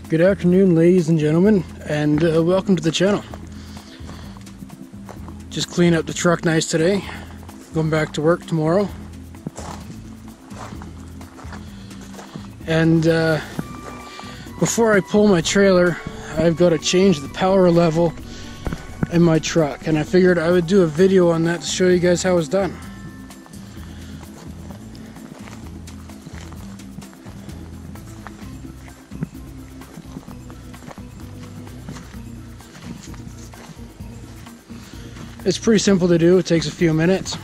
Good afternoon, ladies and gentlemen, and welcome to the channel. Just cleaned up the truck nice today. Going back to work tomorrow. And before I pull my trailer, I've got to change the power level in my truck, and I figured I would do a video on that to show you guys how it's done. It's pretty simple to do. It takes a few minutes.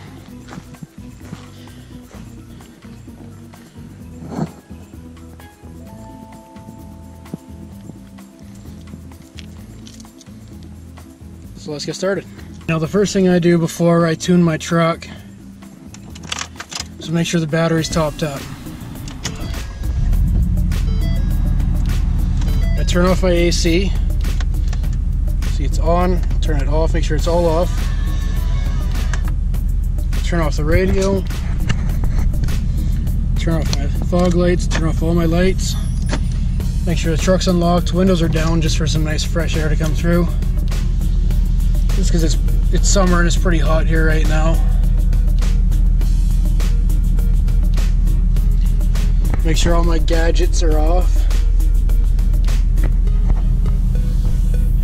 So let's get started. Now the first thing I do before I tune my truck is make sure the battery's topped up. I turn off my AC. See, it's on. Turn it off. Make sure it's all off. Turn off the radio. Turn off my fog lights. Turn off all my lights. Make sure the truck's unlocked. Windows are down just for some nice fresh air to come through. Just because it's summer and it's pretty hot here right now. Make sure all my gadgets are off.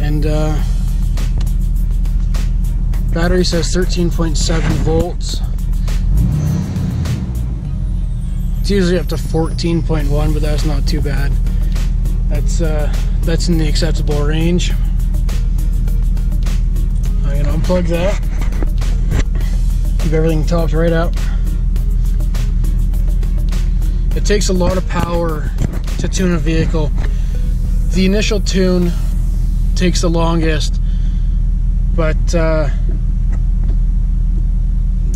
And battery says 13.7 volts. It's usually up to 14.1, but that's not too bad. That's in the acceptable range. I'm gonna unplug that. Keep everything topped right up. It takes a lot of power to tune a vehicle. The initial tune takes the longest, but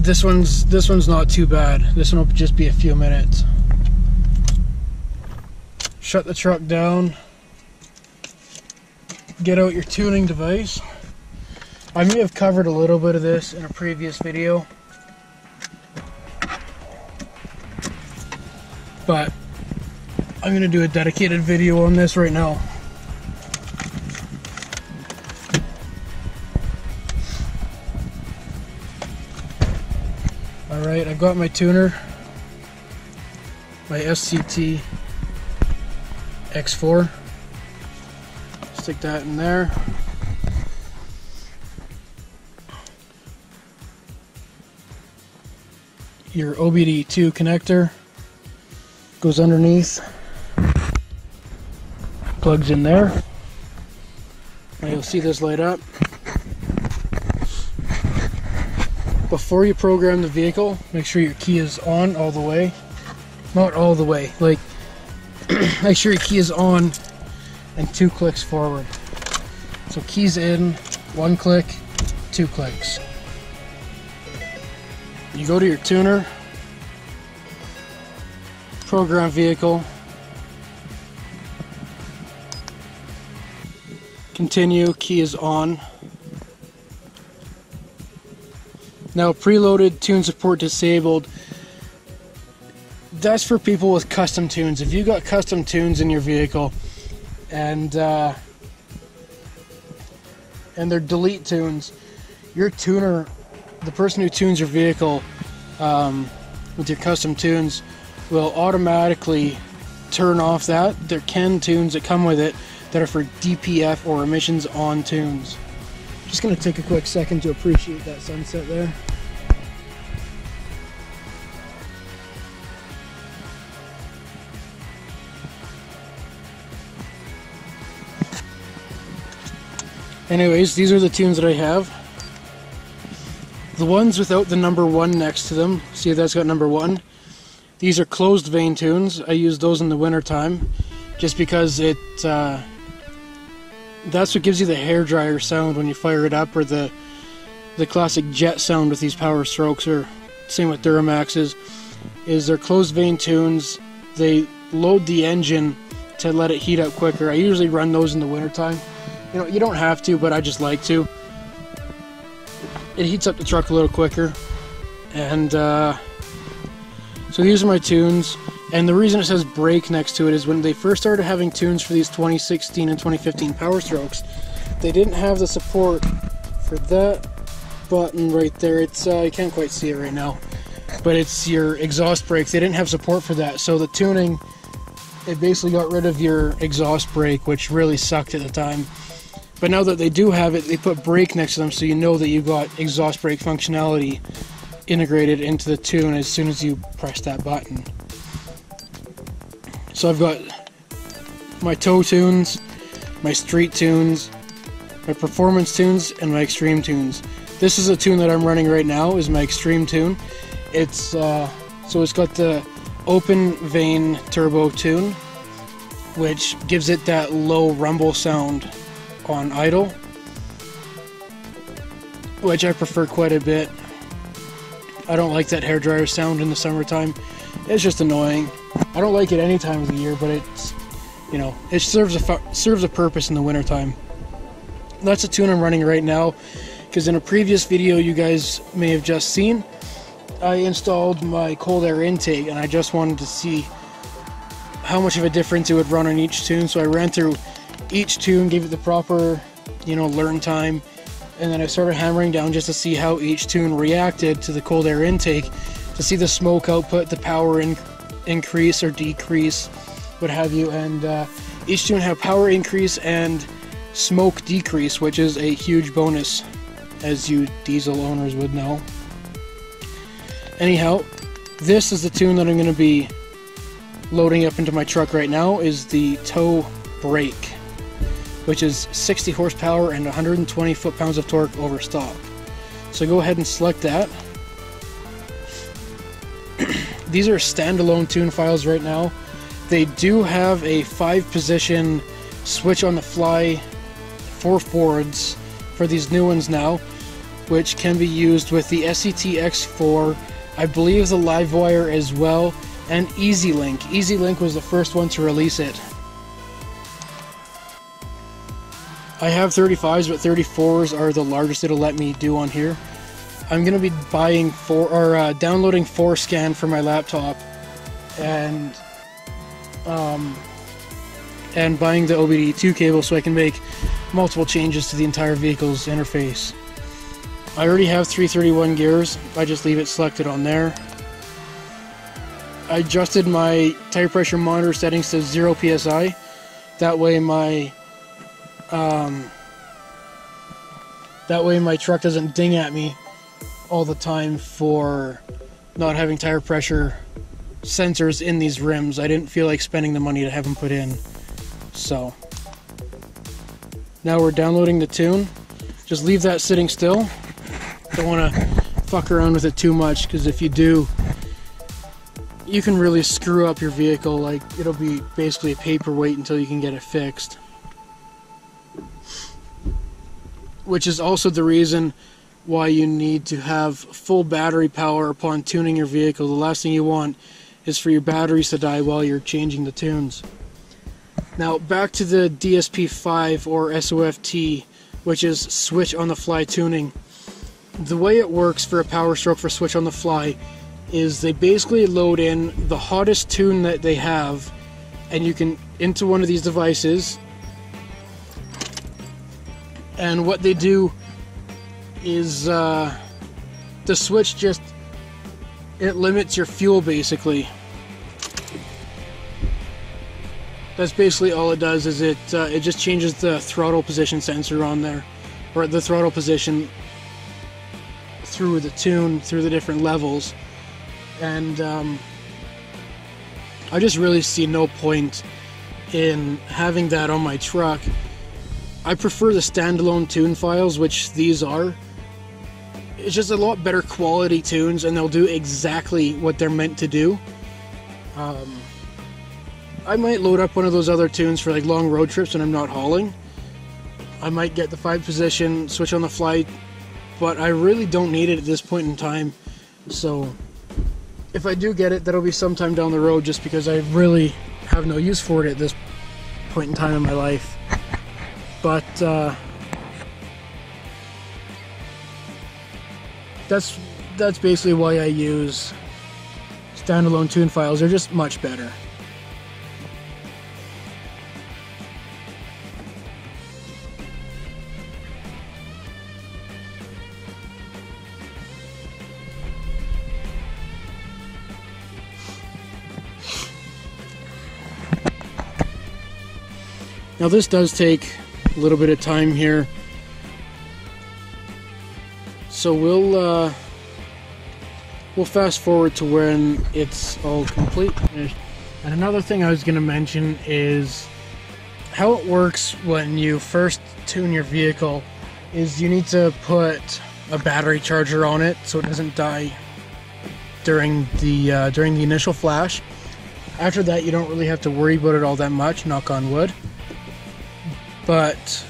this one's not too bad. This one will just be a few minutes. Shut the truck down. Get out your tuning device. I may have covered a little bit of this in a previous video, but I'm going to do a dedicated video on this right now. Alright, I've got my tuner, my SCT X4. Stick that in there. Your OBD2 connector goes underneath, plugs in there. Now you'll see this light up. Before you program the vehicle, make sure your key is on all the way. Not all the way, like make sure your key is on and 2 clicks forward. So keys in, 1 click, 2 clicks. You go to your tuner, program vehicle, continue, key is on. Now preloaded, tune support disabled. That's for people with custom tunes. If you got custom tunes in your vehicle and they're delete tunes, your tuner, the person who tunes your vehicle with your custom tunes, will automatically turn off that. There can tunes that come with it that are for DPF or emissions on tunes. Just going to take a quick second to appreciate that sunset there. Anyways, these are the tunes that I have. The ones without the number 1 next to them, see that's got number 1. These are closed vane tunes. I use those in the winter time just because that's what gives you the hairdryer sound when you fire it up, or the classic jet sound with these POWERSTROKEs, or same with Duramaxes, is they're closed vane tunes. They load the engine to let it heat up quicker. I usually run those in the winter time. You know, you don't have to, but I just like to. It heats up the truck a little quicker. And so these are my tunes. And the reason it says brake next to it is when they first started having tunes for these 2016 and 2015 POWERSTROKEs, they didn't have the support for that button right there. It's you can't quite see it right now, but it's your exhaust brake. They didn't have support for that, so the tuning, it basically got rid of your exhaust brake, which really sucked at the time. But now that they do have it, they put brake next to them, so you know that you've got exhaust brake functionality integrated into the tune as soon as you press that button. So I've got my tow tunes, my street tunes, my performance tunes, and my extreme tunes. This is a tune that I'm running right now, is my extreme tune. It's so it's got the open vane turbo tune, which gives it that low rumble sound on idle, which I prefer quite a bit. I don't like that hairdryer sound in the summertime. It's just annoying. I don't like it any time of the year, but it's, you know, it serves a purpose in the wintertime. That's a tune I'm running right now, because in a previous video you guys may have just seen, I installed my cold air intake, and I just wanted to see how much of a difference it would run on each tune. So I ran through each tune, gave it the proper, you know, learn time, and then I started hammering down just to see how each tune reacted to the cold air intake, to see the smoke output, the power increase or decrease, what have you. And each tune had power increase and smoke decrease, which is a huge bonus, as you diesel owners would know. Anyhow, this is the tune that I'm going to be loading up into my truck right now, is the tow brake, which is 60 horsepower and 120 foot-pounds of torque over stock. So go ahead and select that. These are standalone tune files right now. They do have a 5-position switch on the fly for Fords for these new ones now, which can be used with the SET-X4, I believe the Livewire as well, and EasyLink. EasyLink was the first one to release it. I have 35s, but 34s are the largest it'll let me do on here. I'm going to be buying downloading Forescan for my laptop, and buying the OBD2 cable so I can make multiple changes to the entire vehicle's interface. I already have 331 gears. I just leave it selected on there. I adjusted my tire pressure monitor settings to 0 psi. That way my truck doesn't ding at me all the time for not having tire pressure sensors in these rims. I didn't feel like spending the money to have them put in. So now we're downloading the tune. Just leave that sitting still. Don't want to fuck around with it too much, because if you do, you can really screw up your vehicle. Like, it'll be basically a paperweight until you can get it fixed. Which is also the reason why you need to have full battery power upon tuning your vehicle. The last thing you want is for your batteries to die while you're changing the tunes. Now back to the DSP-5 or SOFT, which is switch on the fly tuning. The way it works for a POWERSTROKE for switch on the fly is they basically load in the hottest tune that they have, and you can into one of these devices, and what they do is the switch just, it limits your fuel basically. That's basically all it does. Is it just changes the throttle position sensor on there, or the throttle position through the tune, through the different levels. And I just really see no point in having that on my truck. I prefer the standalone tune files, which these are. It's just a lot better quality tunes, and they'll do exactly what they're meant to do. I might load up one of those other tunes for like long road trips when I'm not hauling. I might get the 5-position switch on the fly, but I really don't need it at this point in time. So if I do get it, that'll be sometime down the road, just because I really have no use for it at this point in time in my life. But that's basically why I use standalone tune files are just much better. Now this does take a little bit of time here, so we'll fast forward to when it's all complete. And another thing I was going to mention is how it works when you first tune your vehicle is you need to put a battery charger on it so it doesn't die during the initial flash. After that, you don't really have to worry about it all that much, knock on wood. But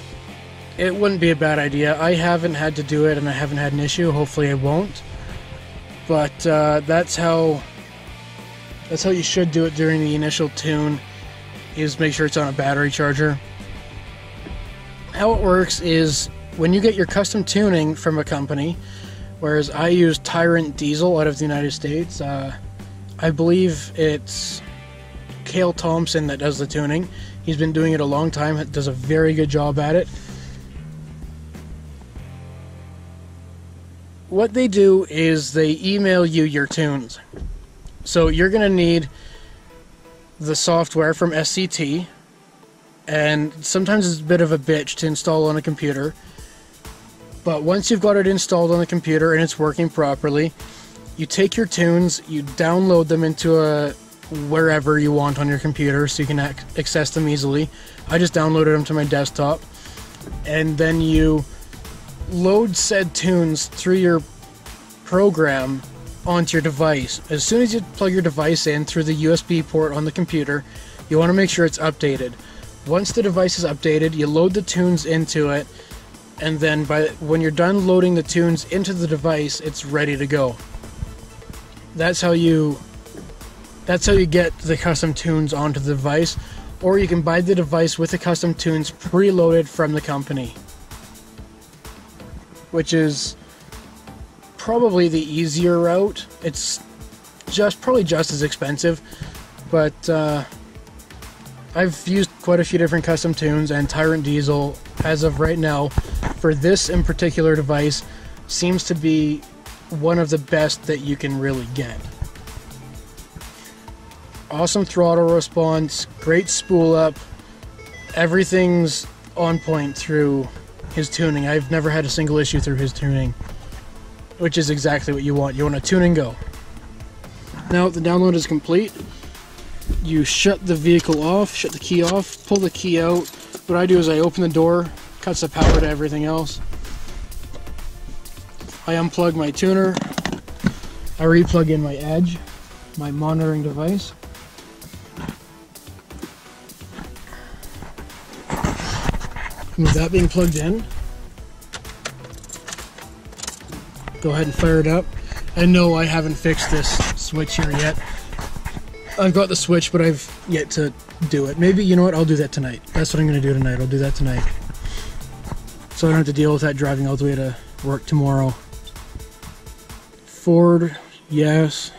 it wouldn't be a bad idea. I haven't had to do it and I haven't had an issue. Hopefully I won't. But that's how you should do it during the initial tune, is make sure it's on a battery charger. How it works is when you get your custom tuning from a company, whereas I use Tyrant diesel out of the United States, I believe it's Cale Thompson that does the tuning. He's been doing it a long time, does a very good job at it. What they do is they email you your tunes. So you're going to need the software from SCT, and sometimes it's a bit of a bitch to install on a computer. But once you've got it installed on the computer and it's working properly, you take your tunes, you download them into wherever you want on your computer so you can access them easily. I just downloaded them to my desktop, and then you load said tunes through your program onto your device. As soon as you plug your device in through the USB port on the computer, you want to make sure it's updated. Once the device is updated, you load the tunes into it, and then when you're done loading the tunes into the device, it's ready to go. That's how you get the custom tunes onto the device, or you can buy the device with the custom tunes preloaded from the company, which is probably the easier route. It's probably just as expensive, but I've used quite a few different custom tunes, and Tyrant Diesel, as of right now, for this in particular device, seems to be one of the best that you can really get. Awesome throttle response, great spool up, everything's on point through his tuning. I've never had a single issue through his tuning, which is exactly what you want. You want to tune and go. Now the download is complete. You shut the vehicle off, shut the key off, pull the key out. What I do is I open the door, cuts the power to everything else. I unplug my tuner. I replug in my Edge, my monitoring device. With that being plugged in, go ahead and fire it up. I know I haven't fixed this switch here yet. I've got the switch, but I've yet to do it. Maybe, you know what, I'll do that tonight. That's what I'm going to do tonight. I'll do that tonight, so I don't have to deal with that driving all the way to work tomorrow. Forward, yes.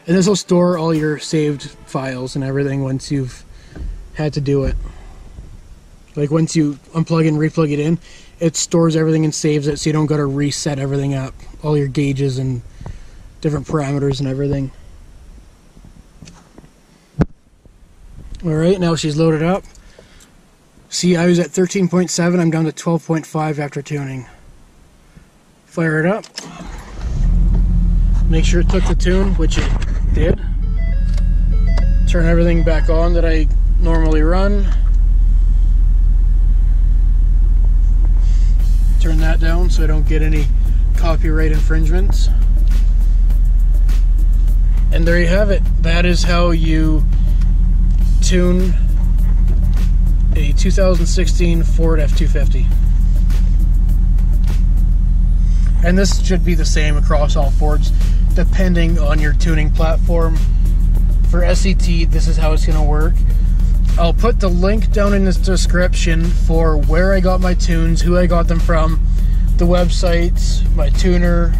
And this will store all your saved files and everything once you've had to do it. Like once you unplug and replug it in, it stores everything and saves it, so you don't got to reset everything up, all your gauges and different parameters and everything. Alright, now she's loaded up. See, I was at 13.7, I'm down to 12.5 after tuning. Fire it up. Make sure it took the tune, which it did. Turn everything back on that I normally run. Turn that down so I don't get any copyright infringements. And there you have it. That is how you tune a 2016 Ford F-250. And this should be the same across all Fords, depending on your tuning platform. For SCT, this is how it's going to work. I'll put the link down in the description for where I got my tunes, who I got them from, the websites, my tuner,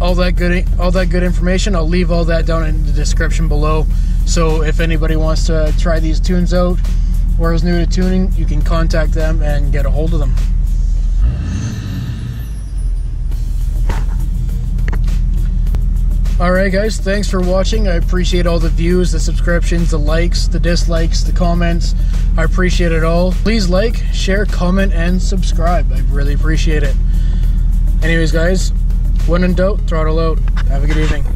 all that good information. I'll leave all that down in the description below. So if anybody wants to try these tunes out or is new to tuning, you can contact them and get a hold of them. Alright guys, thanks for watching. I appreciate all the views, the subscriptions, the likes, the dislikes, the comments. I appreciate it all. Please like, share, comment, and subscribe. I really appreciate it. Anyways guys, when in doubt, throttle out. Have a good evening.